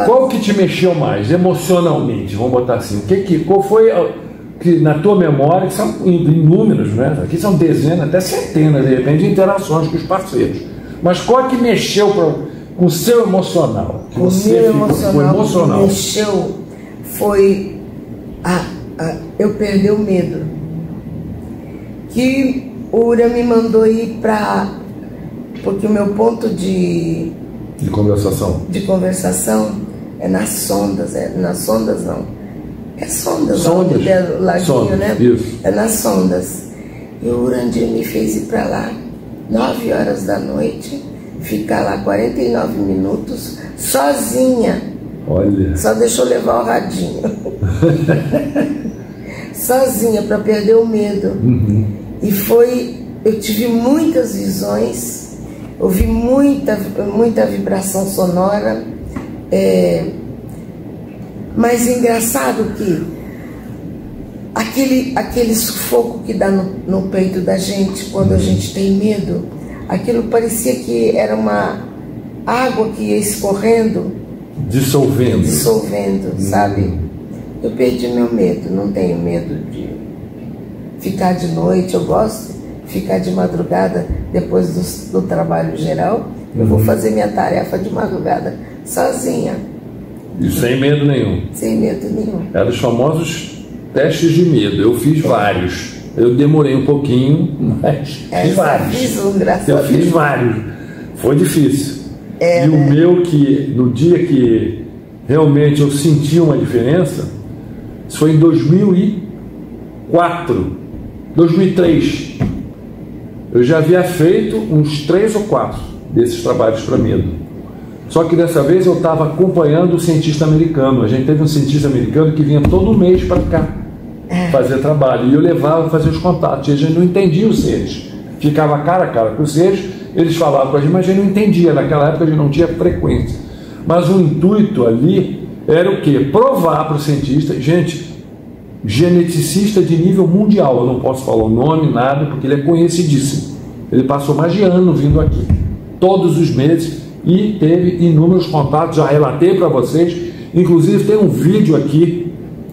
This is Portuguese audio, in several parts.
Qual que te mexeu mais, emocionalmente? Vamos botar assim. Qual foi que na tua memória, que são inúmeros, né? Aqui são dezenas, até centenas, de repente, de interações com os parceiros. Mas qual que mexeu com o seu emocional? Que o você meu emocional que mexeu foi eu perder o medo. Que o Ura me mandou ir para... Porque o meu ponto de conversação é nas sondas, nas sondas não. É sondas. Laguinho, sondas, né? Isso. É nas sondas. E o Urandir me fez ir para lá 9 horas da noite, ficar lá 49 minutos, sozinha. Olha. Só deixou levar o radinho. Sozinha, para perder o medo. Uhum. E eu tive muitas visões, ouvi muita vibração sonora, mas engraçado que aquele sufoco que dá no peito da gente quando a gente tem medo, aquilo parecia que era uma água que ia escorrendo, dissolvendo, sabe? Eu perdi meu medo, não tenho medo de ficar de noite, eu gosto de ficar de madrugada depois do trabalho geral. Eu vou fazer minha tarefa de madrugada sozinha. E sem medo nenhum? Sem medo nenhum. Eram os famosos testes de medo. Eu fiz vários. Eu demorei um pouquinho, mas fiz vários. Eu fiz vários. Foi difícil. E o meu, no dia que realmente eu senti uma diferença, isso foi em 2003. Eu já havia feito uns 3 ou 4 desses trabalhos para medo. Só que dessa vez eu estava acompanhando o cientista americano. A gente teve um cientista americano que vinha todo mês para cá fazer trabalho. E eu levava a fazer os contatos. E a gente não entendia os seres. Ficava cara a cara com os seres, eles falavam com a gente, mas a gente não entendia. Naquela época a gente não tinha frequência. Mas o intuito ali era o quê? Provar para o cientista, gente, geneticista de nível mundial, eu não posso falar o nome, nada, porque ele é conhecidíssimo. Ele passou mais de ano vindo aqui, todos os meses, e teve inúmeros contatos, já relatei para vocês, inclusive tem um vídeo aqui,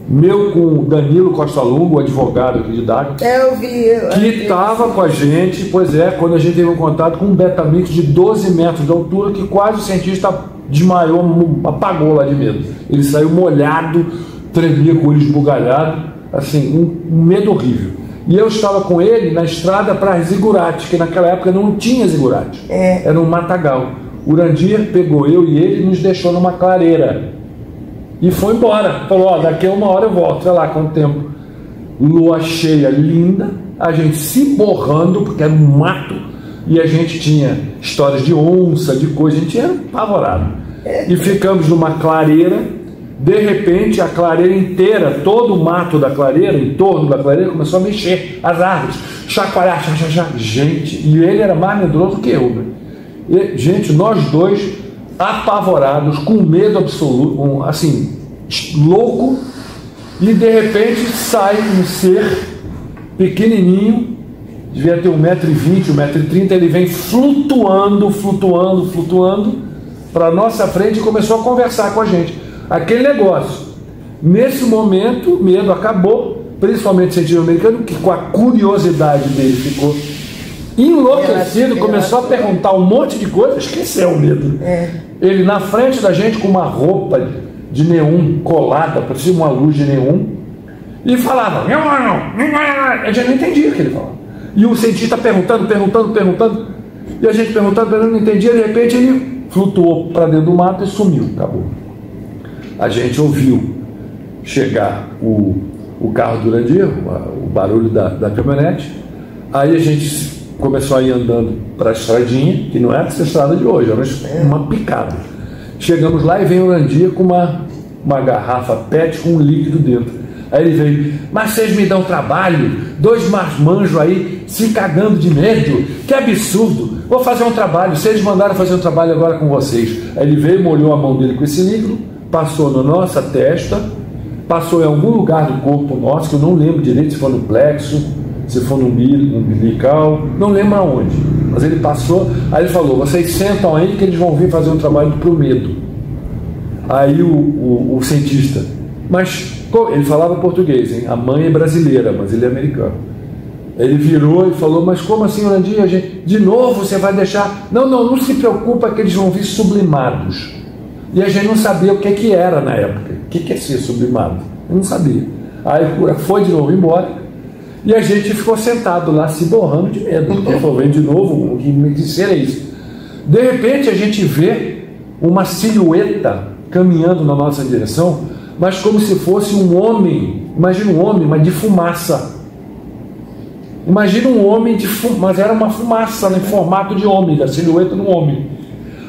meu com o Danilo Costa Lungo, o advogado aqui de Daga, eu vi, que estava com a gente, quando a gente teve um contato com um Betamix de 12 metros de altura, que quase o cientista desmaiou, apagou lá de medo. Ele saiu molhado, tremia com o olho esbugalhado, assim, um medo horrível. E eu estava com ele na estrada para Zigurate, que naquela época não tinha Zigurate, era um matagal. O Urandir pegou eu e ele e nos deixou numa clareira e foi embora, falou, daqui a 1 hora eu volto, sei lá quanto tempo. Lua cheia, linda, a gente se borrando, porque era um mato, e a gente tinha histórias de onça, de coisa, a gente era apavorado. E ficamos numa clareira. De repente, a clareira inteira, todo o mato da clareira, em torno da clareira, começou a mexer, as árvores, chacoalhar, gente, e ele era mais medroso que eu, né? E, gente, nós dois, apavorados, com medo absoluto, assim, louco, e de repente sai um ser pequenininho, devia ter 1,20 m, 1,30 m, ele vem flutuando para nossa frente e começou a conversar com a gente. Aquele negócio. Nesse momento, o medo acabou, principalmente o cientista americano, que com a curiosidade dele ficou enlouquecido, começou a perguntar um monte de coisa, esqueceu o medo. Ele na frente da gente com uma roupa de neon colada, parecia uma luz de neon, e falava, a gente não entendia o que ele falava. E o cientista perguntando, e a gente perguntando, não entendia, de repente ele flutuou para dentro do mato e sumiu, acabou. A gente ouviu chegar o carro do Urandir, o barulho da caminhonete, aí a gente começou a ir andando para a estradinha, que não era essa estrada de hoje, era uma picada. Chegamos lá e vem o Urandir com uma garrafa PET com um líquido dentro. Aí ele veio, mas vocês me dão trabalho, 2 marmanjos aí se cagando de medo, que absurdo, vou fazer um trabalho, vocês mandaram fazer um trabalho agora com vocês. Aí ele veio, molhou a mão dele com esse líquido, passou na nossa testa, passou em algum lugar do corpo nosso, que eu não lembro direito se foi no plexo, se for no umbilical, não lembro aonde, mas ele passou, aí ele falou, vocês sentam aí que eles vão vir fazer um trabalho pro medo. Aí o cientista, mas ele falava português, hein? A mãe é brasileira, mas ele é americano. Ele virou e falou, mas como assim, Urandir? De novo você vai deixar... Não se preocupa que eles vão vir sublimados. E a gente não sabia o que era na época. O que é ser sublimado? Eu não sabia. Aí foi de novo embora e a gente ficou sentado lá se borrando de medo. Ele falou, vem de novo, o que me disseram é isso. De repente a gente vê uma silhueta caminhando na nossa direção, mas como se fosse um homem. Imagina um homem, mas de fumaça. Imagina um homem mas era uma fumaça em formato de homem, da silhueta do homem.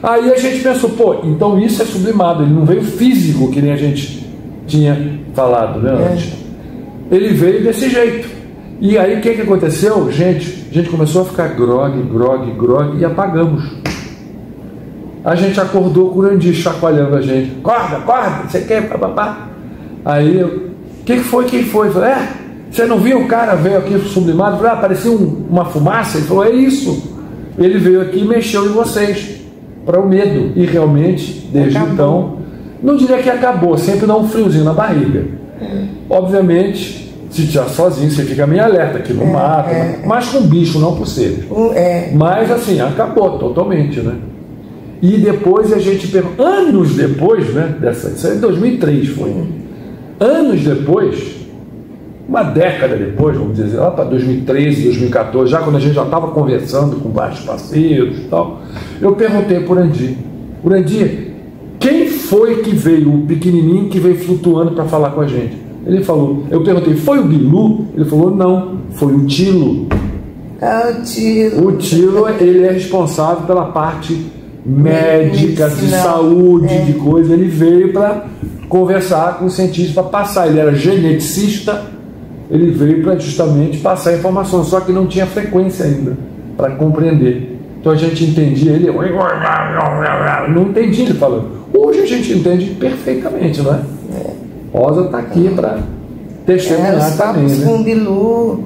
Aí a gente pensou, pô, então isso é sublimado, ele não veio físico, que nem a gente tinha falado, né, antes. Ele veio desse jeito. E aí o que aconteceu? A gente começou a ficar grogue, e apagamos. A gente acordou com o Urandir chacoalhando a gente. Acorda, você quer, papapá. Aí, que foi? Quem foi? Eu falei, você não viu o cara veio aqui sublimado? Eu falei, parecia uma fumaça. Ele falou, é isso. Ele veio aqui e mexeu em vocês, para o medo. E realmente, desde então, não diria que acabou, sempre dá um friozinho na barriga. Obviamente, se estiver sozinho, você fica meio alerta, que não mata, mas com bicho, não por seres. Mas assim, acabou totalmente, né? E depois a gente anos depois, né? Isso aí em 2003 foi. Anos depois, uma década depois, vamos dizer, lá para 2013, 2014, já quando a gente já estava conversando com vários parceiros e tal, eu perguntei para o Urandir, quem foi que veio, o pequenininho que veio flutuando para falar com a gente? Ele falou, eu perguntei, foi o Bilu? Ele falou, não, foi o Tilo. O Tilo, ele é responsável pela parte médica, de saúde, de coisa. Ele veio para conversar com o cientista, para passar. Ele era geneticista, ele veio para justamente passar informação, só que não tinha frequência ainda para compreender. Então a gente entendia ele, não entendia ele falando. Hoje a gente entende perfeitamente, não é? Rosa está aqui para testemunhar também, né? Com o Bilu,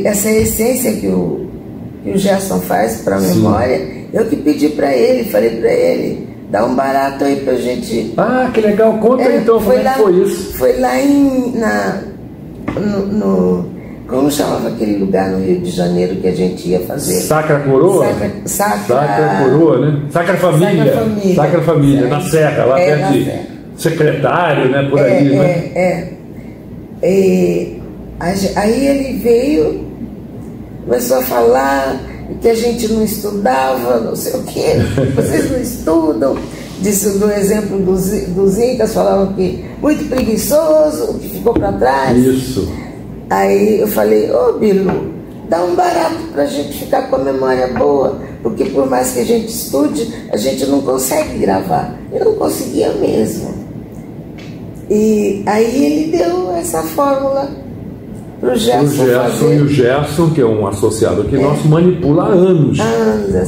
essa essência que o Gerson faz para a memória, eu que pedi para ele, falei para ele, dá um barato aí pra gente. Ah, que legal, conta então como é que foi isso. Foi lá como chamava aquele lugar no Rio de Janeiro que a gente ia fazer? Sacra Coroa? Sacra Coroa, né? Sacra Família, na Serra, lá perto de Secretário, né? Por ali, né? Aí ele veio, começou a falar que a gente não estudava, não sei o quê, vocês não estudam. Disse do exemplo dos Incas, falavam que muito preguiçoso, que ficou para trás. Isso. Aí eu falei, Bilu, dá um barato para a gente ficar com a memória boa, porque por mais que a gente estude, a gente não consegue gravar. Eu não conseguia mesmo. E aí ele deu essa fórmula para o Gerson fazer. E o Gerson, que é um associado aqui nosso, manipula há anos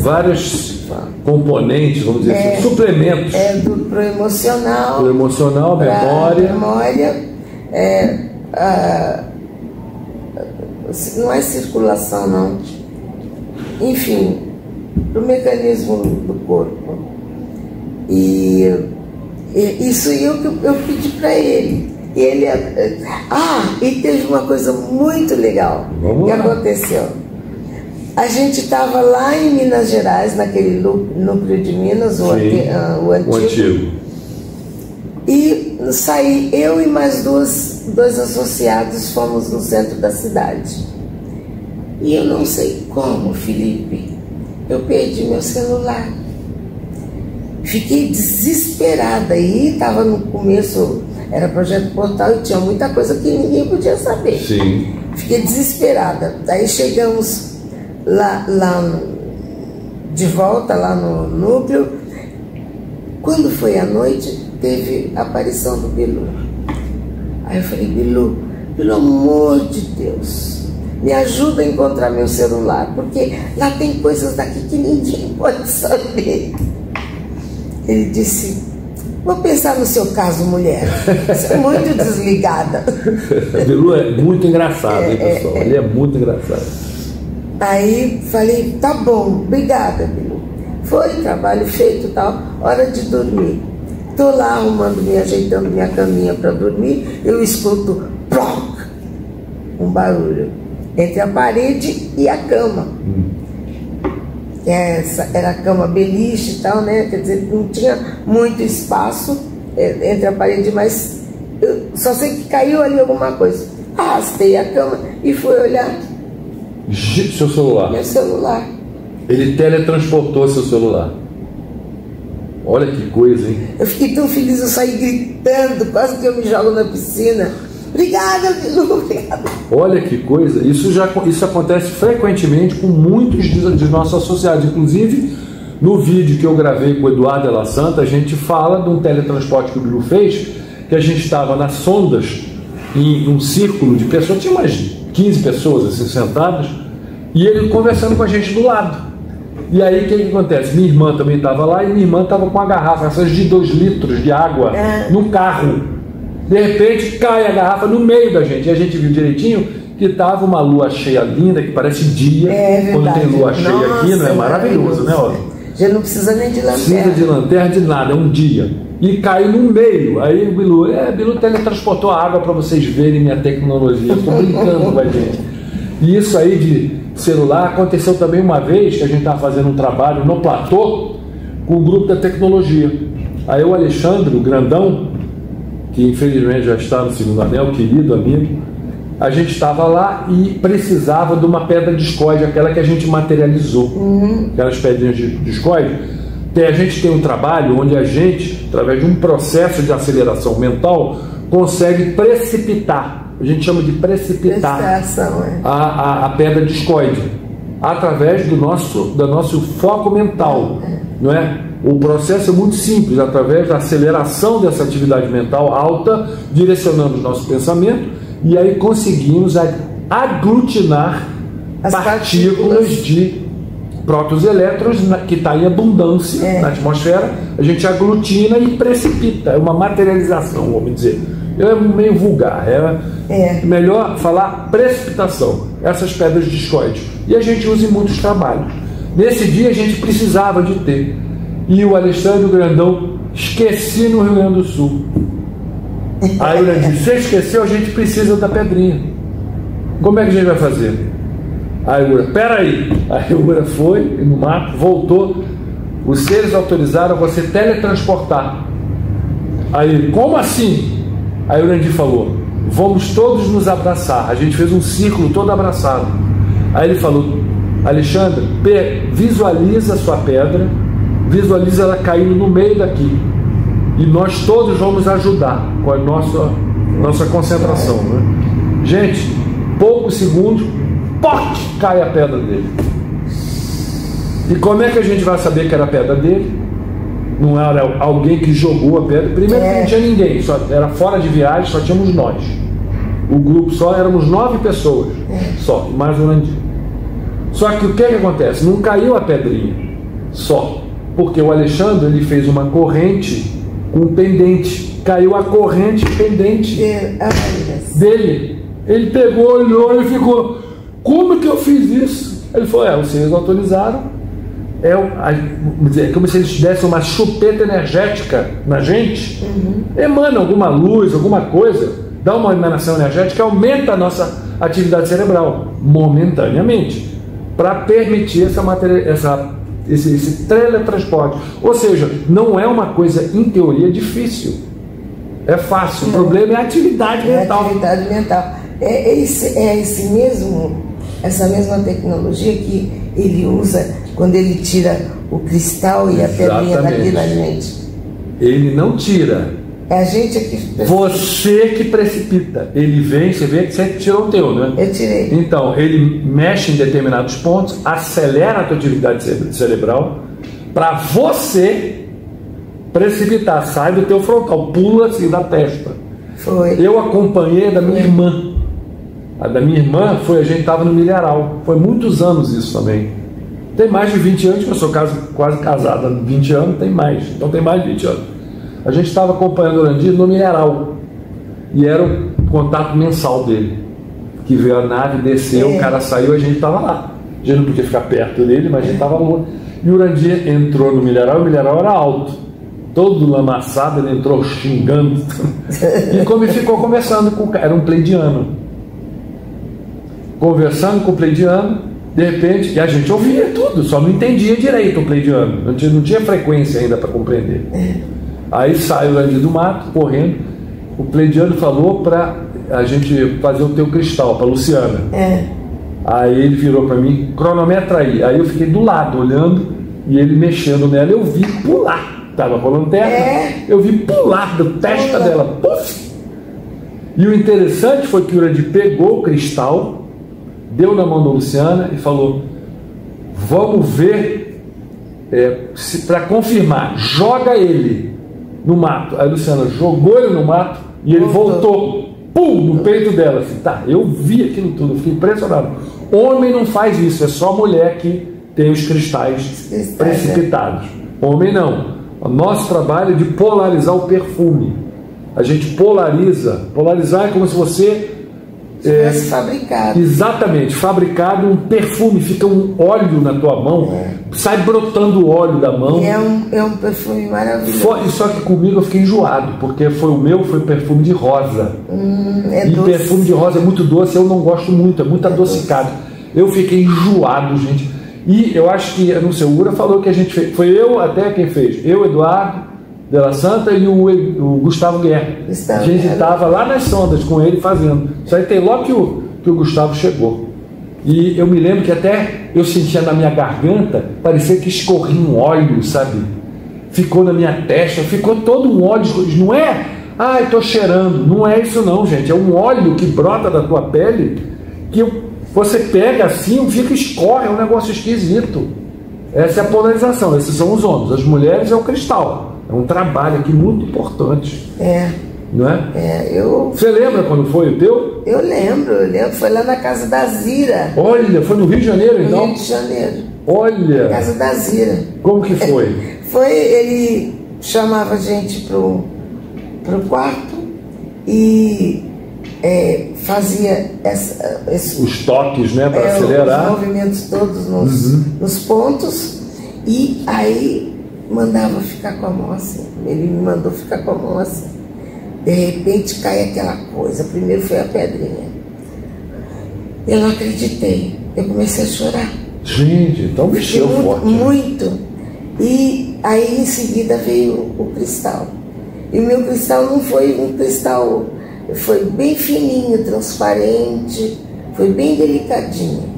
vários componentes, vamos dizer assim, suplementos. Pro emocional. Pro emocional, memória. Não é circulação, não. Enfim, pro mecanismo do corpo. E isso eu pedi para ele. E ele e teve uma coisa muito legal que aconteceu. A gente estava lá em Minas Gerais, naquele núcleo de Minas, o antigo. E saí, eu e mais dois associados, fomos no centro da cidade. E eu não sei como, Felipe, eu perdi meu celular. Fiquei desesperada e estava no começo, era Projeto Portal e tinha muita coisa que ninguém podia saber. Sim. Fiquei desesperada. Daí chegamos lá de volta, lá no núcleo. Quando foi à noite, teve a aparição do Bilu. Aí eu falei, Bilu, pelo amor de Deus, me ajuda a encontrar meu celular, porque lá tem coisas daqui que ninguém pode saber. Ele disse, vou pensar no seu caso, mulher. Você é muito desligada. Bilu é muito engraçado, hein, pessoal? Ele é muito engraçado. Aí falei, tá bom, obrigada, Bilu. Foi, trabalho feito e tal, hora de dormir. Estou lá arrumando, me ajeitando minha caminha para dormir, eu escuto ploc, um barulho entre a parede e a cama. Essa era a cama beliche e tal, né? Quer dizer, não tinha muito espaço entre a parede, mas eu só sei que caiu ali alguma coisa. Arrastei a cama e fui olhar. Seu celular? Meu celular. Ele teletransportou seu celular. Olha que coisa, hein? Eu fiquei tão feliz, eu saí gritando, quase que eu me jogo na piscina. Obrigada, Bilu, obrigada. Olha que coisa, isso acontece frequentemente com muitos de nossos associados. Inclusive, no vídeo que eu gravei com o Eduardo Della Santa, a gente fala de um teletransporte que o Bilu fez, que a gente estava nas sondas, em um círculo de pessoas, tinha umas 15 pessoas assim sentadas, e ele conversando com a gente do lado. E aí o que acontece? Minha irmã também estava lá, e minha irmã estava com uma garrafa, essas de 2 litros de água, no carro. De repente cai a garrafa no meio da gente, e a gente viu direitinho que estava uma lua cheia linda, que parece dia. Quando tem lua cheia aqui, não é maravilhoso, né? Ó? Já não precisa nem de lanterna. Precisa de lanterna, de nada, é um dia. E caiu no meio. Aí o Bilu teletransportou a água para vocês verem minha tecnologia. Estou brincando com a gente. E isso aí de celular aconteceu também uma vez que a gente estava fazendo um trabalho no platô com o grupo da tecnologia. Aí o Alexandre, o grandão, que infelizmente já está no segundo anel, querido amigo, a gente estava lá e precisava de uma pedra discoide, aquela que a gente materializou, aquelas pedrinhas de discoide. A gente tem um trabalho onde a gente, através de um processo de aceleração mental, consegue precipitar, a gente chama de precipitar a pedra discoide, através do nosso foco mental, não é? O processo é muito simples, através da aceleração dessa atividade mental alta, direcionamos nosso pensamento, e aí conseguimos aglutinar as partículas de prótons e elétrons que está em abundância na atmosfera. A gente aglutina e precipita, é uma materialização, vamos dizer. É meio vulgar, é melhor falar precipitação, essas pedras discoides. E a gente usa em muitos trabalhos. Nesse dia a gente precisava de ter. E o Alexandre, o grandão, esqueci no Rio Grande do Sul. Aí ele disse, você esqueceu, a gente precisa da pedrinha. Como é que a gente vai fazer? Aí o Ura, peraí. Aí o Ura foi no mato, voltou. Os seres autorizaram você teletransportar. Aí, como assim? Aí o Urandir falou, vamos todos nos abraçar. A gente fez um círculo todo abraçado. Aí ele falou, Alexandre, visualiza a sua pedra, visualiza ela caindo no meio daqui. E nós todos vamos ajudar com a nossa concentração, né? Gente, poucos segundos, POC! Cai a pedra dele. E como é que a gente vai saber que era a pedra dele? Não era alguém que jogou a pedra. Primeiro que não tinha ninguém, só era fora de viagem, só tínhamos nós. O grupo só éramos 9 pessoas, só, mais um Urandir. Só que o que acontece? Não caiu a pedrinha só, porque o Alexandre ele fez uma corrente com pendente. Caiu a corrente pendente dele. Ele pegou, olhou e ficou, como que eu fiz isso? Ele falou, vocês autorizaram. É como se eles dessem uma chupeta energética na gente, emana alguma luz, alguma coisa, dá uma emanação energética, aumenta a nossa atividade cerebral momentaneamente, para permitir esse teletransporte. Ou seja, não é uma coisa em teoria difícil, é fácil. O problema é a atividade mental. Atividade mental. Essa mesma tecnologia que ele usa quando ele tira o cristal e a pedrinha daqui na gente. Ele não tira. É a gente que precipita. Você que precipita. Ele vem, você vê que você tirou o teu, né? Eu tirei. Então, ele mexe em determinados pontos, acelera a tua atividade cerebral para você precipitar. Sai do teu frontal, pula assim da testa. Foi. Eu acompanhei a da minha irmã. A da minha irmã a gente estava no Milharal. Foi muitos anos isso também. Tem mais de 20 anos, que eu sou quase casado há 20 anos, tem mais. Então tem mais de 20 anos. A gente estava acompanhando o Urandir no Milharal. E era o contato mensal dele. Que veio a nave, desceu, o cara saiu, a gente estava lá. A gente não podia ficar perto dele, mas a gente estava longe. E o Urandir entrou no Milharal, e o Milharal era alto. todo lamaçado, ele entrou xingando. E ficou conversando com o cara, era um pleidiano. Conversando com o pleidiano, de repente, e a gente ouvia tudo, só não entendia direito o pleidiano, não tinha frequência ainda para compreender. Aí saiu ali do mato, correndo, o pleidiano falou para a gente fazer o teu cristal, para Luciana. Aí ele virou para mim, cronometra aí eu fiquei do lado, olhando, e ele mexendo nela, eu vi pular, estava rolando terra, eu vi pular da testa dela, puff! E o interessante foi que o Urandir pegou o cristal, deu na mão da Luciana e falou, vamos ver, para confirmar, joga ele no mato. Aí a Luciana jogou ele no mato e ele voltou, pum, no peito dela. Assim, tá, eu vi aquilo tudo, fiquei impressionado. Homem não faz isso, é só mulher que tem os cristais precipitados. Homem não. O nosso trabalho é de polarizar o perfume. A gente polariza. Polarizar é como se você tivesse fabricado. Exatamente, fabricado um perfume, fica um óleo na tua mão, sai brotando o óleo da mão. E é um perfume maravilhoso. Só que comigo eu fiquei enjoado, porque foi perfume de rosa. E doce. Perfume de rosa é muito doce, eu não gosto muito, é muito adocicado. Eu fiquei enjoado, gente. E eu acho que, eu não sei, o Ura falou que a gente fez, foi eu até quem fez, eu, Eduardo de la Santa e o Gustavo Guerra. A gente estava lá nas sondas com ele fazendo. Isso aí tem logo que o Gustavo chegou. E eu me lembro que até eu sentia na minha garganta, parecia que escorria um óleo, sabe? Ficou na minha testa, ficou todo um óleo. Não é, estou cheirando. Não é isso não, gente. É um óleo que brota da tua pele, que você pega assim, fica escorre, é um negócio esquisito. Essa é a polarização, esses são os homens. As mulheres é o cristal. É um trabalho aqui muito importante. Não é? Você lembra quando foi o teu? Eu lembro. Foi lá na casa da Zira. Olha, foi no Rio de Janeiro, então? No Rio de Janeiro. Olha. Na casa da Zira. Como que foi? Ele chamava a gente pro quarto e fazia os toques, né, para acelerar. Os movimentos todos nos pontos. E aí mandava ficar com a mão assim. Ele me mandou ficar com a mão assim. De repente cai aquela coisa. Primeiro foi a pedrinha. Eu não acreditei. Eu comecei a chorar. Gente, então mexeu forte. Muito. E aí em seguida veio o cristal. E o meu cristal não foi um cristal, foi bem fininho, transparente, foi bem delicadinho.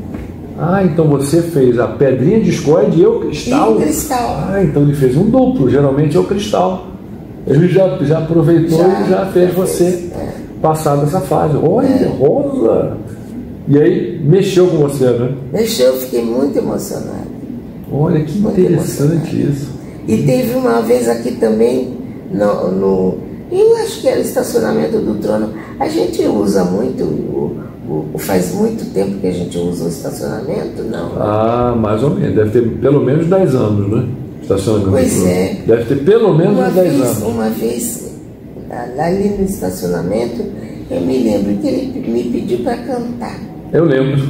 Então você fez a pedrinha de discórdia e o cristal. E o cristal. Então ele fez um duplo, geralmente é o cristal. Ele já aproveitou e já fez você passar dessa fase. Olha, rosa! E aí mexeu com você, né? Mexeu, eu fiquei muito emocionada. Olha que interessante isso. E teve uma vez aqui também, eu acho que era o estacionamento do Trono. A gente usa muito, faz muito tempo que a gente usa o estacionamento, não? Mais ou menos, deve ter pelo menos 10 anos, né? Estacionamento. Pois é. Deve ter pelo menos 10 anos. Uma vez, ali no estacionamento, eu me lembro que ele me pediu para cantar. Eu lembro.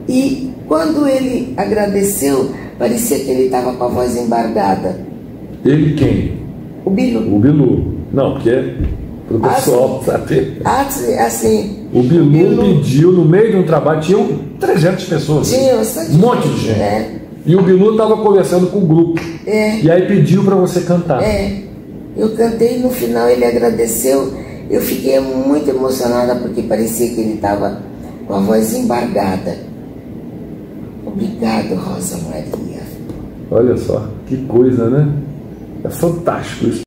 E quando ele agradeceu, parecia que ele estava com a voz embargada. Ele quem? O Bilu. O Bilu. Não, porque é pro pessoal saber. Assim. O Bilu pediu, no meio de um trabalho, tinham 300 pessoas. Tinha bastante. Um monte de gente. E o Bilu estava conversando com o grupo. E aí pediu para você cantar. Eu cantei, no final ele agradeceu. Eu fiquei muito emocionada porque parecia que ele estava com a voz embargada. Obrigado, Rosa Maria. Olha só, que coisa, né? É fantástico isso.